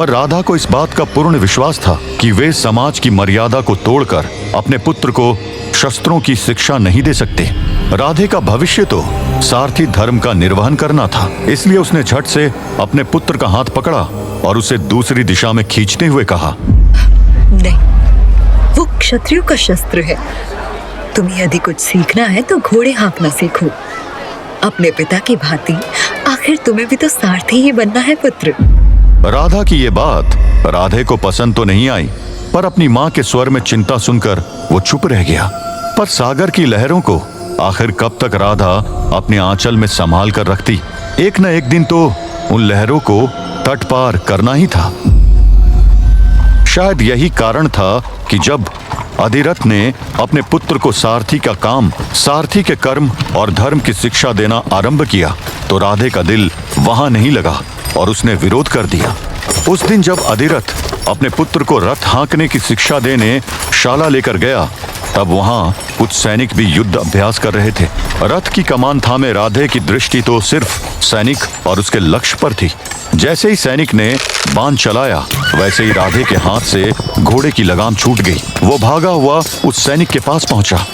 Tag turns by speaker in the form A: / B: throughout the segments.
A: पर राधा को इस बात का पूर्ण विश्वास था कि वे समाज की मर्यादा को तोड़कर अपने पुत्र को शस्त्रों की शिक्षा नहीं दे सकते। राधे का भविष्य तो सारथी धर्म का निर्वहन करना था, इसलिए उसने झट से अपने पुत्र का हाथ पकड़ा और उसे दूसरी दिशा में खींचते हुए कहा,
B: नहीं, वो क्षत्रियों का शस्त्र है। तुम्हें यदि कुछ सीखना है तो घोड़े हाँकना सीखो। अपने पिता की भांति आखिर तुम्हें भी तो सारथी ही बनना है पुत्र।
A: राधा की ये बात राधे को पसंद तो नहीं आई, पर अपनी माँ के स्वर में चिंता सुनकर वो चुप रह गया। पर सागर की लहरों को आखिर कब तक राधा अपने आंचल में संभाल कर रखती। एक न एक दिन तो उन लहरों को तट पार करना ही था। शायद यही कारण था कि जब अधिरथ ने अपने पुत्र को सारथी का काम, सारथी के कर्म और धर्म की शिक्षा देना आरंभ किया तो राधे का दिल वहां नहीं लगा और उसने विरोध कर दिया। उस दिन जब अधिरथ अपने पुत्र को रथ हाँकने की शिक्षा देने शाला लेकर गया, तब वहां कुछ सैनिक भी युद्ध अभ्यास कर रहे थे। रथ की कमान थामे राधे की दृष्टि तो सिर्फ सैनिक और उसके लक्ष्य पर थी। जैसे ही सैनिक ने बाण चलाया, वैसे ही राधे के हाथ से घोड़े की लगाम छूट गई। वो भागा हुआ उस सैनिक के पास पहुंचा।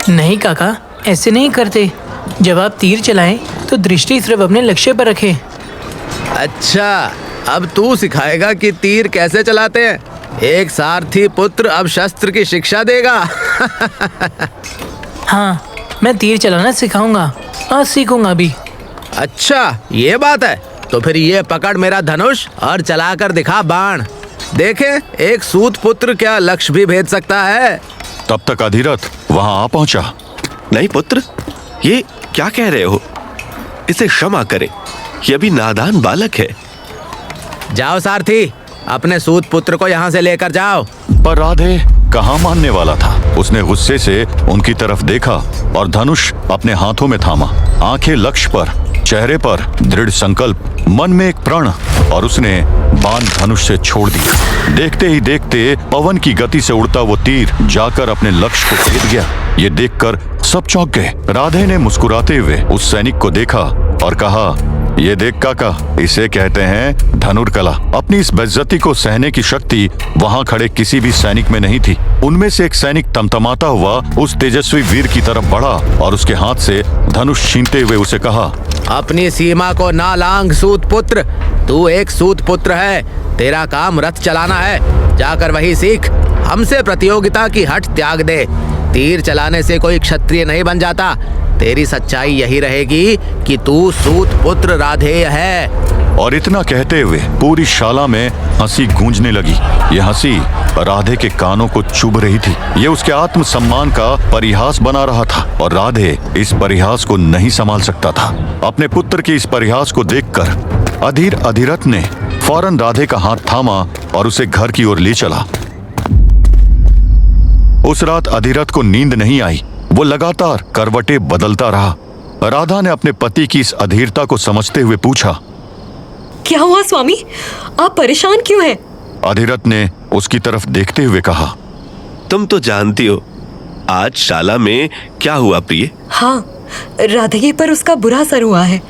C: नहीं काका, ऐसे नहीं करते। जब आप तीर चलाएं तो दृष्टि सिर्फ अपने लक्ष्य पर रखें।
D: अच्छा, अब तू सिखाएगा कि तीर कैसे चलाते हैं। एक सारथी पुत्र अब शस्त्र की शिक्षा देगा।
C: हाँ, मैं तीर चलाना सिखाऊंगा, आज सीखूंगा भी।
D: अच्छा, ये बात है। तो फिर ये पकड़ मेरा धनुष और चलाकर दिखा बाण। देखे, एक सूत पुत्र क्या लक्ष्य भी भेद सकता है।
A: तब तक अधिरथ वहां आ पहुंचा।
E: नहीं पुत्र, ये क्या कह रहे हो? इसे क्षमा करें, ये अभी नादान बालक है।
D: जाओ सारथी, अपने सूत पुत्र को यहाँ से लेकर जाओ।
A: पर राधे कहाँ मानने वाला था। उसने गुस्से से उनकी तरफ देखा और धनुष अपने हाथों में थामा। आंखें लक्ष्य पर, चेहरे पर दृढ़ संकल्प, मन में एक प्रण, और उसने बाण धनुष से छोड़ दिया। देखते ही देखते पवन की गति से उड़ता वो तीर जाकर अपने लक्ष्य को भेद गया। ये देखकर सब चौंक गए। राधे ने मुस्कुराते हुए उस सैनिक को देखा और कहा, ये देख काका, इसे कहते हैं धनुर्कला। अपनी इस बेइज्जती को सहने की शक्ति वहां खड़े किसी भी सैनिक में नहीं थी। उनमें से एक सैनिक तमतमाता हुआ उस तेजस्वी वीर की तरफ बढ़ा और उसके हाथ से धनुष छीनते हुए उसे कहा,
D: अपनी सीमा को ना लांघ सूत पुत्र। तू एक सूत पुत्र है, तेरा काम रथ चलाना है। जाकर वही सीख। हमसे प्रतियोगिता की हट त्याग दे। तीर चलाने से कोई क्षत्रिय नहीं बन जाता। तेरी सच्चाई यही रहेगी कि तू सूत पुत्र राधेय है।
A: और इतना कहते हुए पूरी शाला में हंसी गूंजने लगी। ये हंसी राधे के कानों को चुभ रही थी। ये उसके आत्मसम्मान का परिहास बना रहा था और राधे इस परिहास को नहीं संभाल सकता था। अपने पुत्र के इस परिहास को देखकर अधिरथ ने फौरन राधे का हाथ थामा और उसे घर की ओर ले चला। उस रात अधिरथ को नींद नहीं आई। वो लगातार करवटें बदलता रहा। राधा ने अपने पति की इस अधीरता को समझते हुए पूछा,
B: क्या हुआ स्वामी, आप परेशान क्यों हैं?
A: अधिरथ ने उसकी तरफ देखते हुए कहा,
E: तुम तो जानती हो आज शाला में क्या हुआ प्रिय।
B: हाँ, राधे पर उसका बुरा असर हुआ है,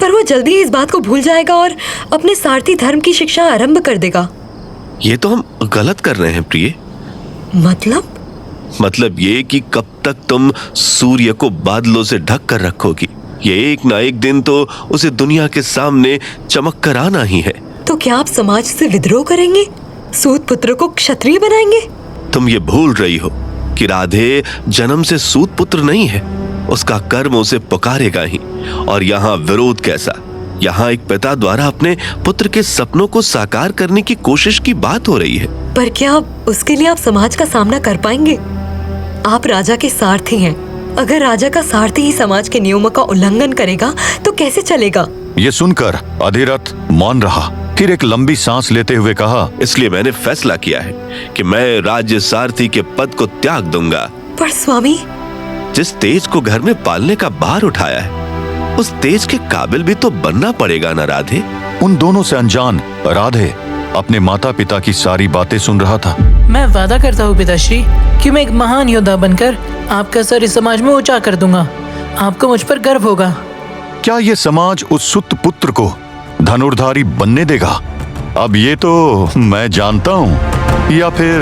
B: पर वो जल्दी ही इस बात को भूल जाएगा और अपने सारथी धर्म की शिक्षा आरंभ कर देगा।
E: ये तो हम गलत कर रहे हैं प्रिय। मतलब ये कि कब तक तुम सूर्य को बादलों से ढक कर रखोगी। ये एक ना एक दिन तो उसे दुनिया के सामने चमक कर आना ही है।
B: तो क्या आप समाज से विद्रोह करेंगे? सूत पुत्र को क्षत्रिय बनाएंगे?
E: तुम ये भूल रही हो कि राधे जन्म से सूत पुत्र नहीं है। उसका कर्म उसे पुकारेगा ही। और यहाँ विरोध कैसा? यहाँ एक पिता द्वारा अपने पुत्र के सपनों को साकार करने की कोशिश की बात हो रही है।
B: पर क्या उसके लिए आप समाज का सामना कर पाएंगे? आप राजा के सारथी हैं। अगर राजा का सारथी ही समाज के नियमों का उल्लंघन करेगा तो कैसे चलेगा?
A: ये सुनकर अधिरथ मौन रहा। फिर एक लंबी सांस लेते हुए कहा,
E: इसलिए मैंने फैसला किया है कि मैं राज्य सारथी के पद को त्याग दूंगा।
B: पर स्वामी,
E: जिस तेज को घर में पालने का भार उठाया है, उस तेज के काबिल भी तो बनना पड़ेगा ना राधे।
A: उन दोनों से अनजान राधे अपने माता पिता की सारी बातें सुन रहा था।
C: मैं वादा करता हूँ पिताश्री कि मैं एक महान योद्धा बनकर आपका सर इस समाज में ऊंचा कर दूंगा। आपको मुझ पर गर्व होगा।
A: क्या ये समाज उस सुत पुत्र को धनुर्धारी बनने देगा? अब ये तो मैं जानता हूँ या फिर